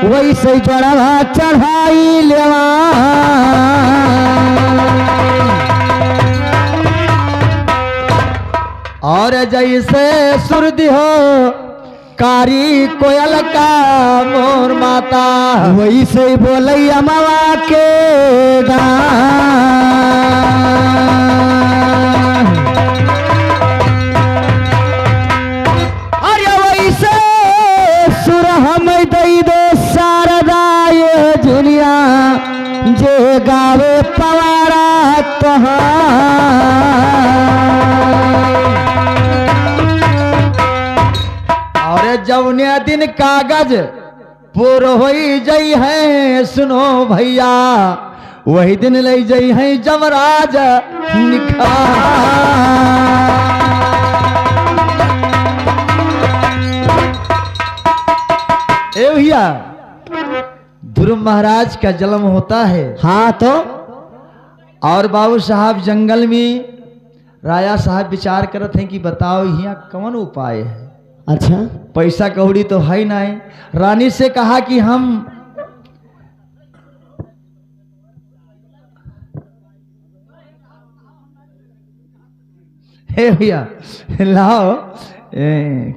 वैसे बड़ा चढ़ाई लेवा और जैसे सुरदि हो कारी कोयल का मोर माता वैसे बोलैया मावा के अरे वैसे सुर हम दई दो शारदा ये दुनिया जे गावे पवारा जौने दिन कागज पूर हो जई है सुनो भैया वही दिन ले जई है जमराज निखा ए भैया ध्रुव महाराज का जन्म होता है। हाँ तो और बाबू साहब जंगल में राजा साहब विचार करते हैं कि बताओ यहाँ कौन उपाय है। अच्छा पैसा कौड़ी तो है नहीं। रानी से कहा कि हम हे भैया लाओ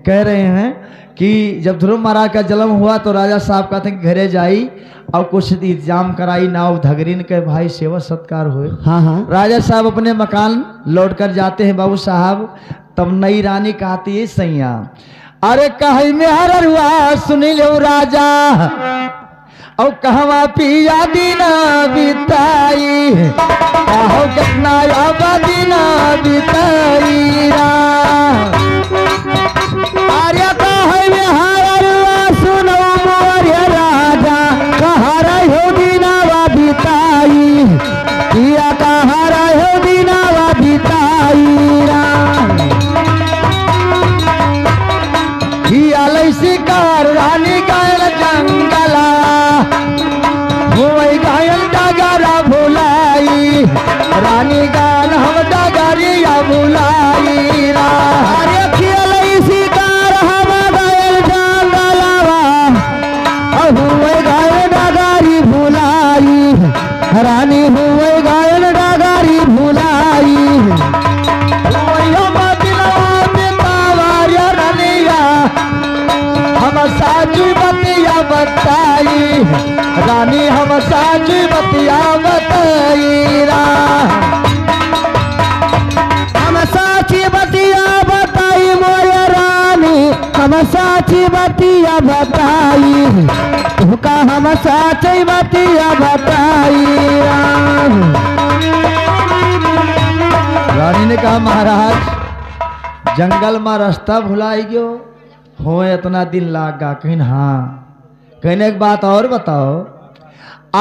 कह रहे हैं कि जब ध्रुव महाराज का जन्म हुआ तो राजा साहब कहते हैं कि घरे जाई और कुछ इंतजाम कराई नाव धगरीन के भाई सेवा सत्कार हुए। हाँ हाँ राजा साहब अपने मकान लौट कर जाते हैं। बाबू साहब तब नई रानी कहती है सैया अरे कहीं में हर हुआ सुन लो राजा और कहवा पिया दीना बिताई कहो कितना दीना बिताई अरे कहीं में हर हुआ सुनो मोर राजा कहा रहो दीना बिताई पिया कहा रहो दीना बिताई शिकार रानी गायल जंगला हुई गायल डगरा भुलाई रानी गाल हम डगरिया भुलाई शिकार हम गायल जंगला हुए गायल डगरी भुलाई रानी हुए गायल डगरी भुलाई हम साची बतिया बताई रानी हम साची बतिया बताई हम साची बतिया बताई मोर रानी हम साची बतिया बताई तुका हम साची बतिया बताई रानी ने कहा महाराज जंगल में रास्ता भुलाई गयो हो इतना दिन लागा कहीं। हाँ कहने एक बात और बताओ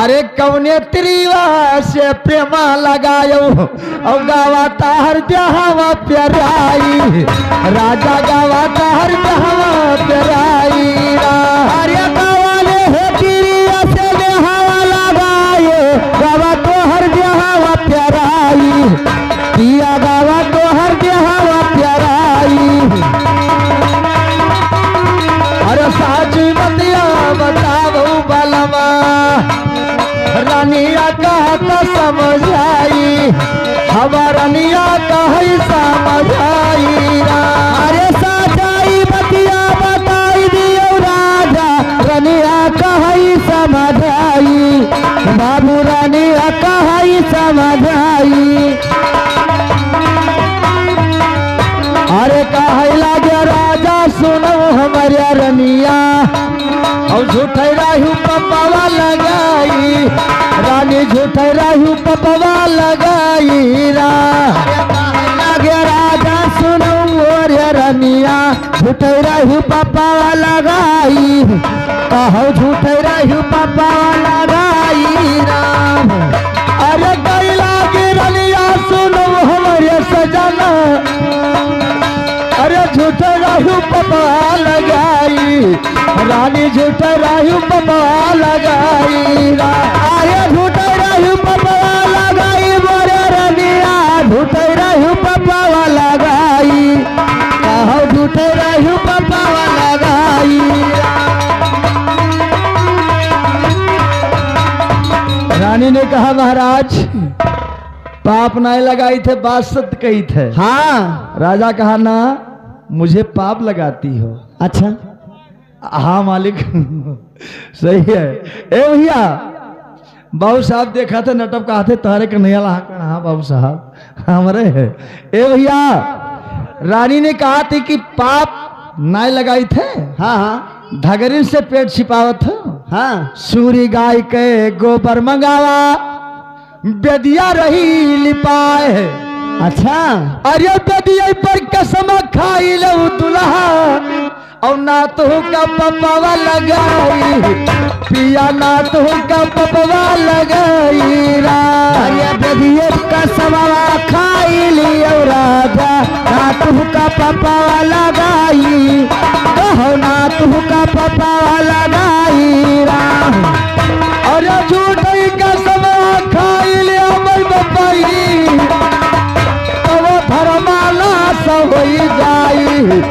अरे कौने त्रिवा से प्रेमा लगायो और गावा ताहर ब्याहवा प्याराई राजा गावा ताहर ब्याहवा प्याराई अरे गावाले है त्रिवा से ब्याहवा लगायो गावा तोहर ब्याहवा प्याराई पिया गावा तोहर ब्याहवा प्याराई अरे साची बतिया बताओ बलवा रानिया कहता समझाई हवा रानिया कही समझाई अरे साचाई बतिया बताई दियो राजा रानिया कही समझाई बाबू रानिया कही समझाई अरे कहे लागे राजा सुनो हमारे रनिया और झूठे राहू पपवा लगाई रानी झूठे राहू पपवा लगाई लागे राजा सुनो मोरे रनिया झूठे राहू पपवा लगाई कहो झूठे राहू पपवा लगाई अरे कई लागे रनिया सुनो हमारे सजना अरे झूठे राहू पपा लगाई रानी झूठे राहू पपा लगाई अरे झूठे राहू पपा लगाई मोरे रनिया झूठे राहू पपा लगाई कहो झूठे राहू पपा लगाई रानी ने कहा महाराज पाप नहीं लगाई थे, बात सत्य कही थे। हाँ। राजा कहा ना मुझे पाप लगाती हो। अच्छा। हाँ मालिक सही है। ए भैया बाबू साहब देखा थे नटप कहा थे तहरे के नहीं ला। हाँ बाबू साहब हमारे है। ए भैया रानी ने कहा थी कि पाप नहीं लगाई थे। हाँ हाँ। धगरिन से पेट छिपावत हो। हाँ। सूरी गाय के गोबर मंगावा बेदिया रही लिपाए। अच्छा। अरे बेदिया पर कसम खाई लो दुल्हा और ना तो का पपवा लगाई पिया ना तो का पपवा लगाई रा। अरे बेदिया कसम खाई लियो राजा ना तू का पपवा लगाई कहो ना तू का पपवा लगाई रा। अरे झूठ कसम खाई लिया मैं बपाई तो वो धर्माला सब हो जाई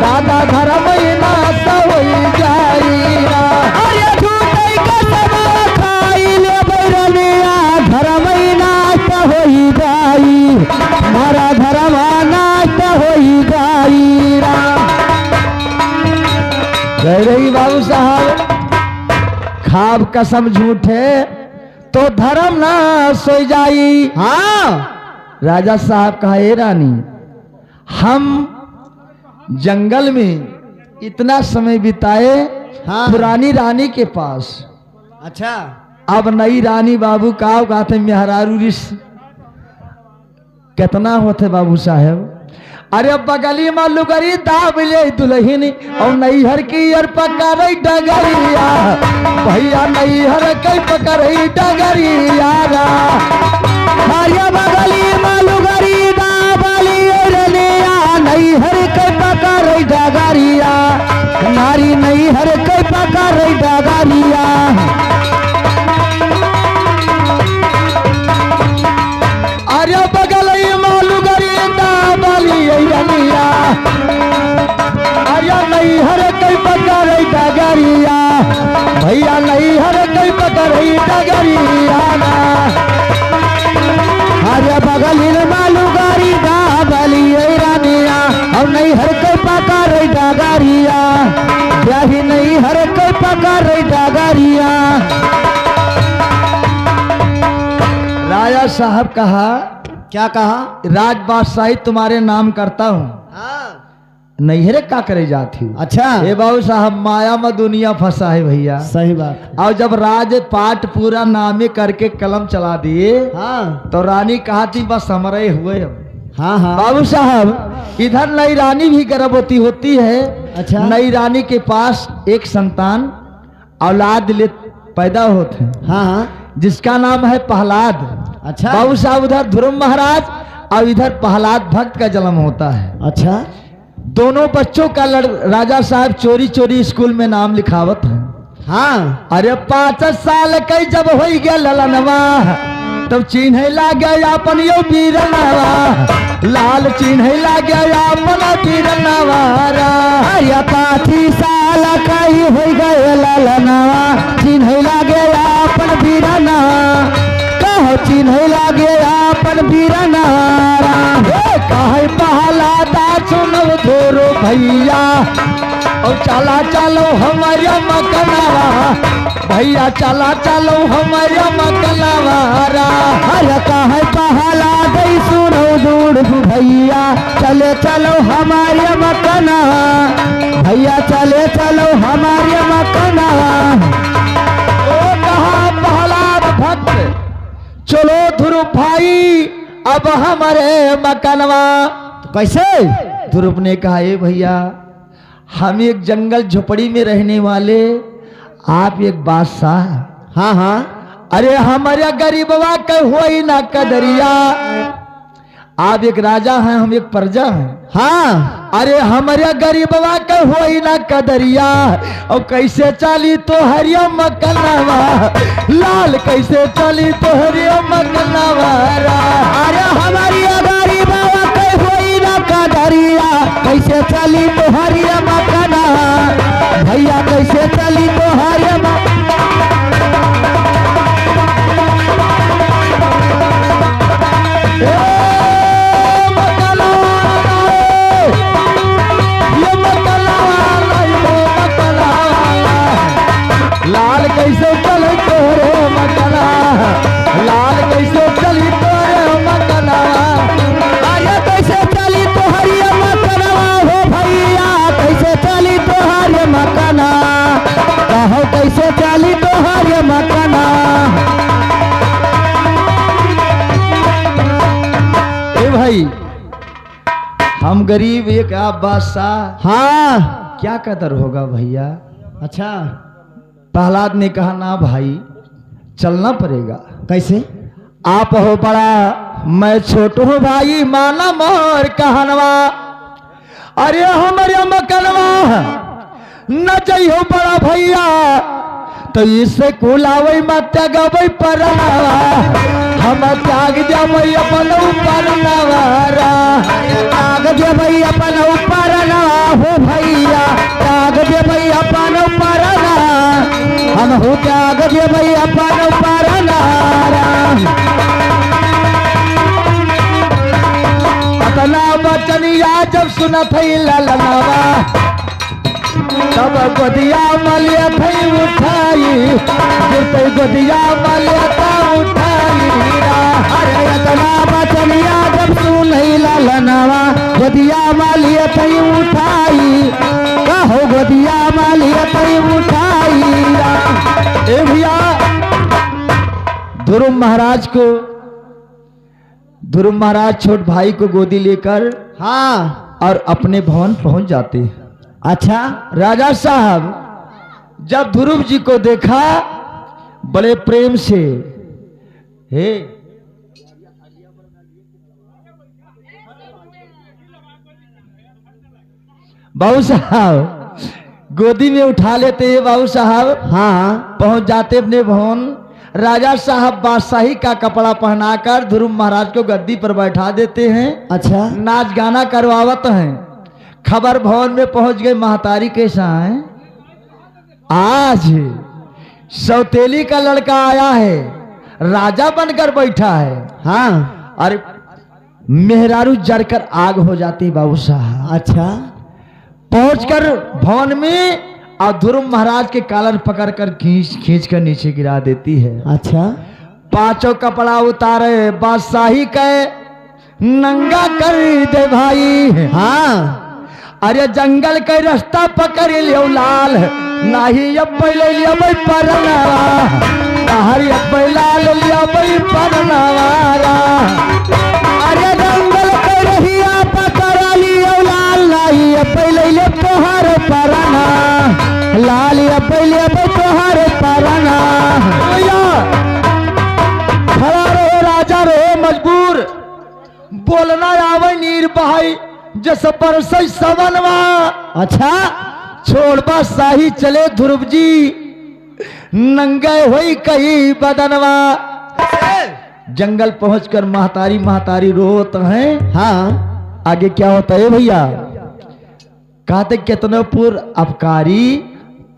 दादा धर्म नाश हो जाई रा। अरे झूठ कसम खाई ले बैरनिया धर्म नाश हो जाई मारा धर्म नाश हो जाई रा। कह रही बाबू साहब खाब कसम झूठे तो धर्म ना सो जाई। हाँ। राजा साहब कहा ए रानी हम जंगल में इतना समय बिताए हाँ। पुरानी रानी के पास। अच्छा। अब नई रानी बाबू का कहते मेहरारू रिस कितना होते बाबू साहब। अरे बगली में लुगरी दाब ले दुल्हन और नैहर की अर पकड़ डगरिया भैया नैहर कई पकड़ डगरिया रा। हरिया बगली में लुगरी दाब लिया नैहर के पकड़ डगरिया नारी नैहर के पकड़ डगरिया। अरे बगली में लुगरी दाब लिया अरे नैहर कई पकड़ डगरिया भैया नैहर कई पकड़ डगरिया ना। अरे बगली में लुगरी दाब लिया और नैहर के पकड़ डगरिया यही नैहर के पकड़ डगरिया। राजा साहब कहा क्या कहा? राज बादशाही तुम्हारे नाम करता हूँ। हाँ। नैहरे का करे जाती हूँ। अच्छा। हे बाबू साहब माया में दुनिया फंसा है भैया। सही बात। और जब राज पाठ पूरा नामे करके कलम चला दिए हाँ। तो रानी कहा थी बस हमारे हुए हम। हाँ हाँ। बाबू साहब इधर नई रानी भी गर्भवती होती है। अच्छा। नई रानी के पास एक संतान औलाद ले पैदा होते हैं। हाँ हाँ। जिसका नाम है प्रहलाद। अच्छा। बाबू साहब उधर ध्रुव महाराज और इधर प्रहलाद भक्त का जन्म होता है। अच्छा। दोनों बच्चों का राजा साहब चोरी चोरी स्कूल में नाम लिखावत है। हाँ। अरे 5 साल कई जब हो गया ललनवा तब चिन्ह लागे अपन यो बीरनवा लाल चिन्ह लागे अपन बीरनवा रा। अरे 5 साल कई हो गए ललनवा चिन्ह लागे अपन बीरना कहो चिन्ह लागे अपन बीरना। कहे पहला दा सुनव धोरो भैया और चला चलो हमारे मकनवा भैया चला चलो हमारे मकनवा रा। अरे कहे पहला दई सुनो दूर भैया चले चलो हमारे मकना भैया चले चलो हमारे मकना। ओ कहा प्रहलाद भक्त चलो ध्रुव भाई अब हमारे मकनवा। तो कैसे? ध्रुव ने कहा ए भैया हम एक जंगल झोपड़ी में रहने वाले आप एक बादशाह। हाँ हाँ। अरे हमारे गरीबवा के होई ना कदरिया आप एक राजा हैं हम एक प्रजा हैं। हाँ। अरे हमारे गरीबवा के होई ना कदरिया और कैसे चली तो हरिया मकनवा लाल कैसे चली तो हरिया मकनवा रा। अरे हमारी गरीबवा के होई ना कदरिया कैसे चली तो हरिया मकना भैया कैसे चली तो हरिया हम गरीब एक आप बादशाह, हाँ क्या कदर होगा भैया। अच्छा प्रहलाद ने कहा ना भाई चलना पड़ेगा। कैसे? आप हो बड़ा मैं छोट हूँ भाई, माना मोर कहनवा। अरे हमारे मकनवा न जइहो बड़ा भैया, तो इससे कुलावई मत त्यागबै परनावा। हम त्याग देबै अपन ऊपर नवारा, त्याग देबै अपन ऊपर ना हो भैया, त्याग देबै अपन ऊपर ना, हम हो त्याग देबै अपन ऊपर ना। अपना बचनिया जब सुनत है ललनावा, तब गोदिया मलिया थई उठाई, गिरते गोदिया मलिया ता उठाई। अरे इतना बचनिया जब सुनई ललनवा, गोदिया मालिया थई उठाई, कहो गोदिया मालिया थई उठाई। ए भैया ध्रुव महाराज को, ध्रुव महाराज छोट भाई को गोदी लेकर हाँ और अपने भवन पहुंच जाते हैं। अच्छा राजा साहब जब ध्रुव जी को देखा बड़े प्रेम से, हे बाबू साहब गोदी में उठा लेते हैं। बाबू साहब हाँ पहुंच जाते अपने भवन। राजा साहब बादशाही का कपड़ा पहनाकर ध्रुव महाराज को गद्दी पर बैठा देते हैं। अच्छा नाच गाना करवावत हैं। खबर भवन में पहुंच गए महतारी के साथ, आज सौतेली का लड़का आया है, राजा बनकर बैठा है। हाँ अरे मेहरारू जड़कर आग हो जाती बाबू साहब। अच्छा पहुंचकर भवन में और ध्रुव महाराज के कालर पकड़कर खींच खींच कर नीचे गिरा देती है। अच्छा पांचों कपड़ा उतारे बादशाही के नंगा कर दे भाई। हाँ अरे जंगल के रास्ता पकड़ लियो लाल, नाही अब पहले लियो भाई परनावा, हरी अब लाल लियो भाई परनावा। अरे जंगल के रहिया पकड़ लियो लाल, नाही पहले ले तोहर परना, लाल पहले तोहर परना। खड़ा रहो राजा रहो मजबूर, बोलना आवे नीर बहाई जैसे परसई सवनवा। अच्छा छोड़ बादशाही चले ध्रुव जी, नंगे हुई कही बदनवा। जंगल पहुंचकर महतारी महतारी रोत हैं। हाँ आगे क्या होता है भैया? कहते कितने पुर अपकारी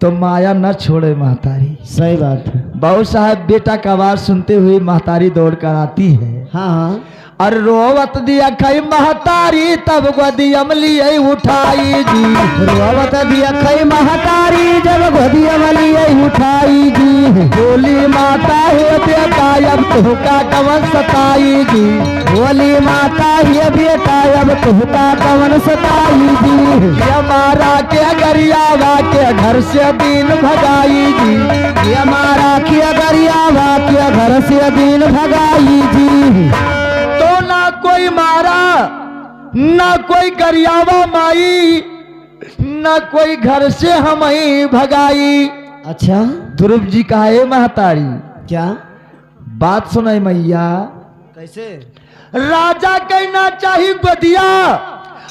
तो माया न छोड़े महतारी। सही बात है। बाबू साहब बेटा का आवाज सुनते हुए महतारी दौड़ कर आती है। हाँ हाँ और रोवत दिया खई महतारी, तब गोदी अमली उठाई जी। रोवत दिया खई महतारी, जब गोदी अमली उठाई जी। बोली माता है बेटा अब तुहका कवन सताई जी, बोली माता ये बेटा अब तुहका कवन सताई जी। ये मारा के गरियावा के घर से दिन भगाई जी, ये मारा के गरियावा के घर से दिन भगाई जी। तो ना कोई मारा ना कोई गरियावा माई, ना कोई घर से हम ही भगाई। अच्छा ध्रुव जी कहा है महतारी क्या बात सुनाई मैया। कैसे? राजा कहना चाहिए गोदिया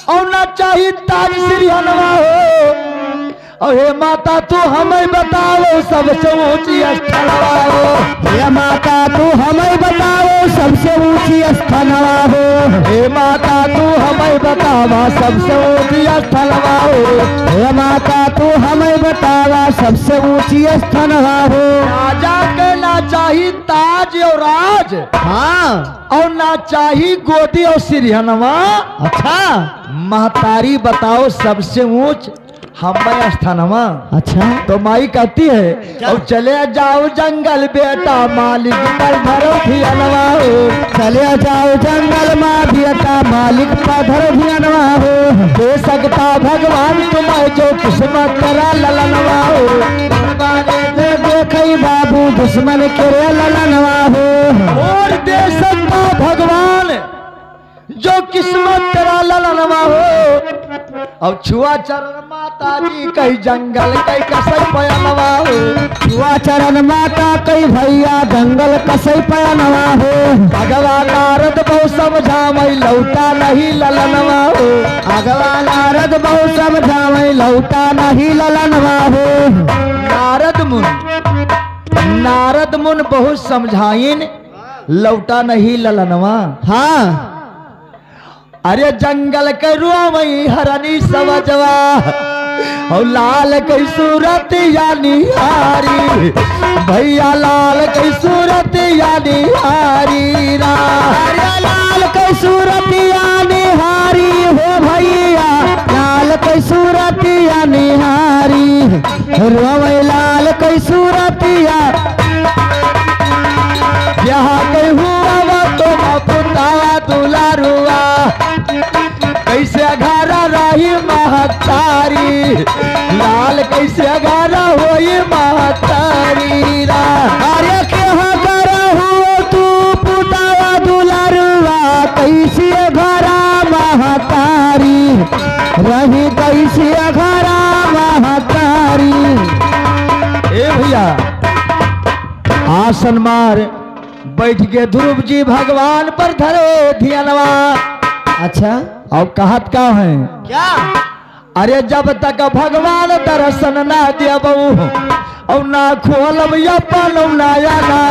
और ना चाहिए ताज श्री हनवा हो। और हे माता तू हमें बताओ सबसे ऊंची स्थलवा हो। हे माता तू हमें बताओ सबसे ऊंची स्थलवा हो। हे माता तू हमें बतावा सबसे ऊंची स्थलवा हो। हे माता तू हमें बतावा सबसे ऊंची स्थलवा हो। राजा के ना चाहिए ताज और राज, हाँ और ना चाहिए गोदी और सिरहनवा। अच्छा महतारी बताओ सबसे ऊंच हमें स्थानवा। अच्छा तो माई कहती है और चले जाओ जंगल बेटा मालिक पर धरो धियनवा हो। चले जाओ जंगल माँ बेटा मालिक पधर धियनवा हो। दे सकता भगवान तुम्हें जो किस्मत करा ललनवा हो। देखई बाबू दुश्मन के ललनवा हो। और दे सकता भगवान जो किस्मत तेरा ललनवा हो। अब छुआ चरण माता जी कई जंगल कई कसई पयनवा हो। छुआ चरण माता कई भैया जंगल कसई पयनवा हो। भगवान नारद बहु समझावई लौटा नहीं ललनवा हो। भगवान नारद बहु समझावई लौटा नहीं ललनवा हो। नारद मुन बहुत समझाइन लौटा नहीं ललनवा। हाँ अरे जंगल के रुआवई हरनी समझवा और लाल कई सूरत यानी हारी। भैया लाल कई सूरत यानी हारी रा। लाल कई सूरत यानी हारी हो भैया लाल कई सूरत यानी हारी। रोवै लाल कई सूरत या यहाँ कई हुआ तो पुतावा दुलारुआ कैसे अघारा रही महतारी। लाल कैसे अघारा होई महतारी रा। अरे क्या कर हो तू पुतावा दुलारुआ कैसे घरा महतारी रही कैसे घरा महतारी। ए भैया आसन मार बैठ के ध्रुव जी भगवान पर धरे धियनवा। अच्छा और कहत का है क्या? अरे जब तक भगवान दर्शन ना देबऊ और ना खोलब अपन नयना।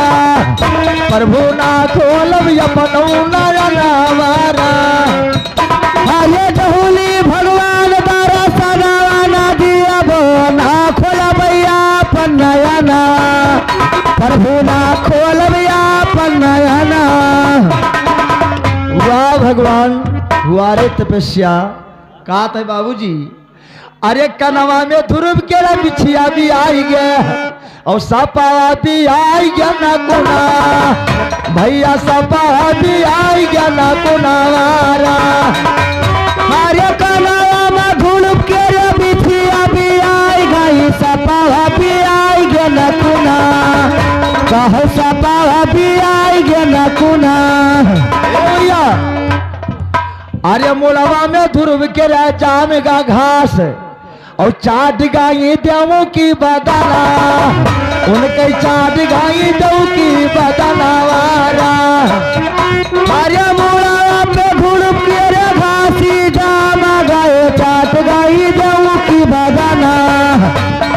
प्रभु ना खोलब अपन नयना वारा। अरे जहुली भगवान दर्शन ना दियब ना खोलब अपन नयना। प्रभु ना खोलब अपन नयना। वाह भगवान हुआ रे तपस्या। कहा था बाबूजी अरे कनवा में ध्रुव के बिछिया भी आई गया और सपा भी आई गया ना कुना। भैया सपा भी आई गया ना कुना वारा। अरे कनवा में ध्रुव के बिछिया भी आई गई सपा भी आई गया ना कुना। कहो सपा भी आई गया ना कुना। अरे मुलवा में ध्रुव के जाम का घास और चाट गाई देवों की बदला। उनके चाट गाई देव की बदला वारा। अरे मुलवा में ध्रुव के घासी जाम गए चाट गाई देव की बदला।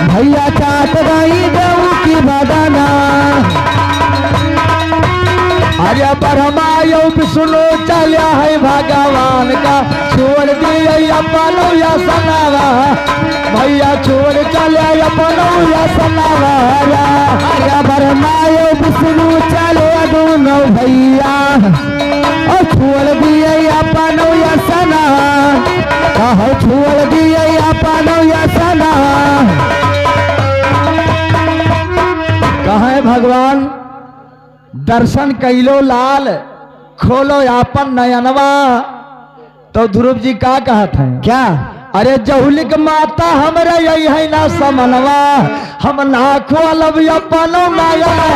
भैया चाट गाई देव की बदला। अरे ब्रह्मा यो विष्णु चलिया है भगवान का छोड़ दिए अपन सनावा। भैया छोड़ चले अपन सनावा। अरे ब्रह्मा यो विष्णु चले दोनों भैया और छोड़ दिए अपन सना। कहो छोड़ दिए अपन सना। कहे भगवान दर्शन कैलो लाल खोलो आपन नयनवा। तो ध्रुव जी का कहत है क्या? अरे जहुलिक माता हमरा यही है ना समनवा। हम ना खोलब अपन नयनवा।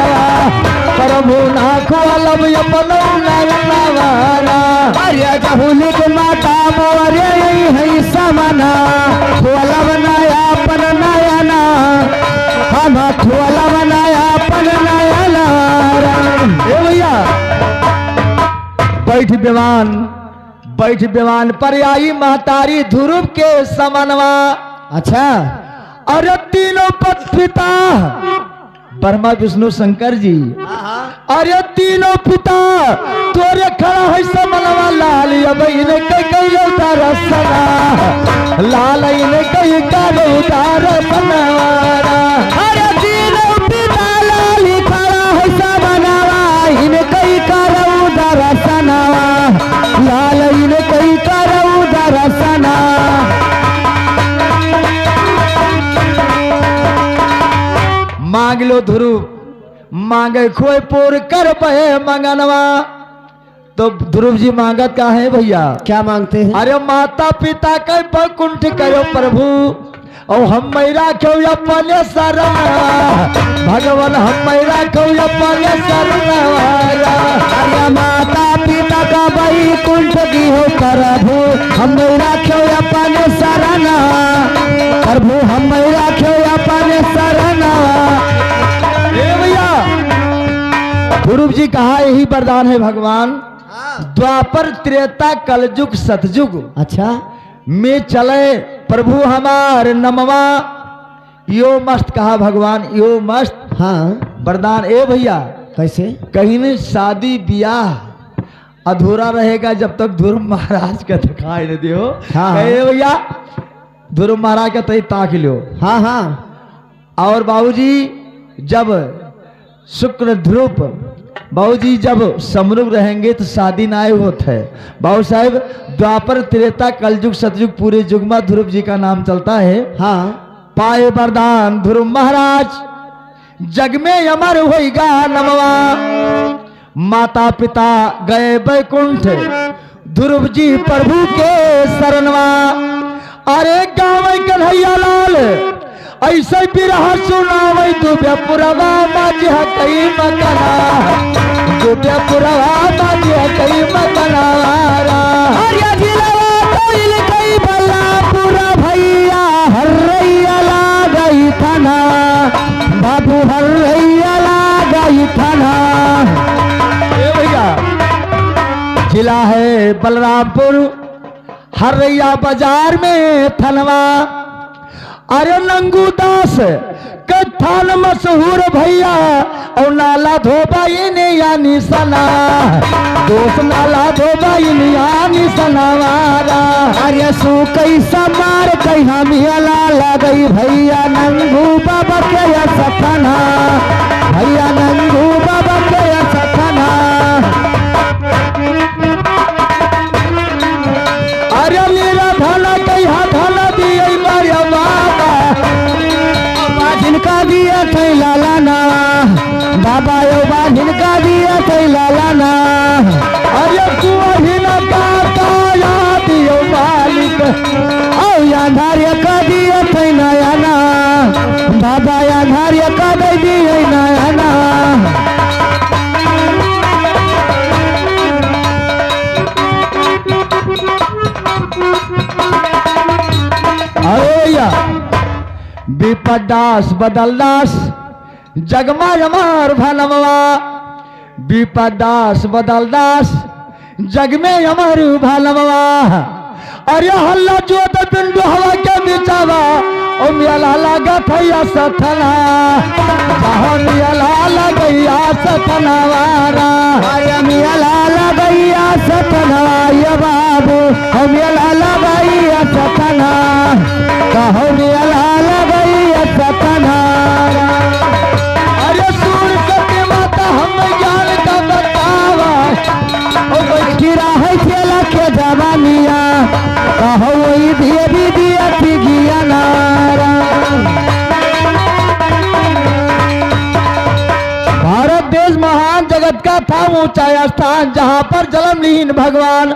प्रभु ना खोलब अपन नयनवा। अरे जहुलिक माता मोरे यही है समना। खोलब नया अपन नयना। हम खोलब नया अपन नयना। ए भैया बैठ बेवान पर आई महतारी ध्रुव के समनवा। अच्छा अरे तीनों पिता ब्रह्मा विष्णु शंकर जी। अरे तीनों पिता तोरे खड़ा है समनवा। लाल अब इन्हें कई रसना। लाल इन्हें कई रसना। अरे तीनों पिता लाल खड़ा है समनवा। इन्हें कई दर्शना। लाल इन्हें कई दर्शना। मांग लो ध्रुव मांगे खोए पोर कर पहे मंगनवा। तो ध्रुव जी मांगत का है भैया क्या मांगते हैं? अरे माता पिता के बकुंठ करो प्रभु और हम मैरा क्यों अपने शरण। भगवान हम मैरा क्यों अपने शरण। अरे माता पिता का वैकुंठ की हो प्रभु हम राख्यो अपने शरणा प्रभु हम राख्यो अपने शरणा। भैया गुरु जी कहा यही वरदान है भगवान। द्वापर त्रेता कलयुग सतयुग अच्छा में चले प्रभु हमार नमवा यो मस्त कहा भगवान यो मस्त। हाँ वरदान ए भैया कैसे कहीं नहीं शादी ब्याह अधूरा रहेगा जब तक ध्रुव महाराज का दिखाई न दियो। हाँ। कहे भैया ध्रुव महाराज का तई ताक लो। हाँ हाँ और बाबूजी जब शुक्र ध्रुव बाबूजी जब समरूप रहेंगे तो शादी ना होता है। बाबू साहब द्वापर त्रेता कलयुग सतयुग पूरे युग में ध्रुव जी का नाम चलता है। हाँ पाए वरदान ध्रुव महाराज जग में अमर होएगा नमवा। माता पिता गए वैकुंठ ध्रुव जी प्रभु के शरणवा। अरे गाँव कन्हैया लाल ऐसे बिरहा सुनावै दुबेपुरवा माजी कई मकना दुबेपुरवा माजी कई मकना। अरे दिलवा कोइल कई बल्लापुरा भैया हर्रैया लागई थाना बाबू हर्रैया लागई थाना। ए भैया जिला है बलरामपुर हरैया बाजार में थनवा। अरे नंगू दास कथान मशहूर भैया और नाला धोबाई ने यानी सना दोस्त नाला धोबाई ने यानी सनावारा। अरे सू कैसा मार कई हमियाला लगई भैया नंगू बाबा के सथना भैया नंगू बाबा के सथना। अरे मेरा धना कई धना दिए मारिया बाबा जिनका दिया थे लालाना बाबा यो बा जिनका दिया थे लालाना। अरे तू ही न काटा याद यो मालिक औ याधार्य का दिया थे नयाना बाबा याधार्य का दे दिए नयाना। अरे या विपदास बदलदास जगमा अमर भनवा। विपदास बदलदास जग में अमर भनवा। अरे हल्ला जो बिंदु हवा के बिचावा ओ मियाला लगा थैया सथना जहाँ मियाला लगैया सथना वारा। अरे मियाला लगैया सथना ये बाबू हम मियाला लगैया सथना कहो मियाला लगैया सथना। अरे सूर सत्य माता हम ज्ञान का बतावा ओ बैठी रहे खेला के जवानिया कहो वही दिए भी दिया थी गिया नारा। भारत देश महान जगत का था ऊंचा स्थान जहाँ पर जन्मलीन भगवान।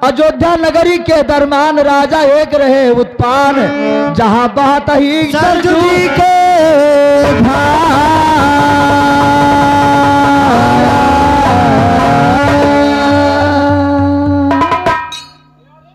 अयोध्या नगरी के दरमान राजा एक रहे उत्पान जहाँ बहत ही सरजू जी के धार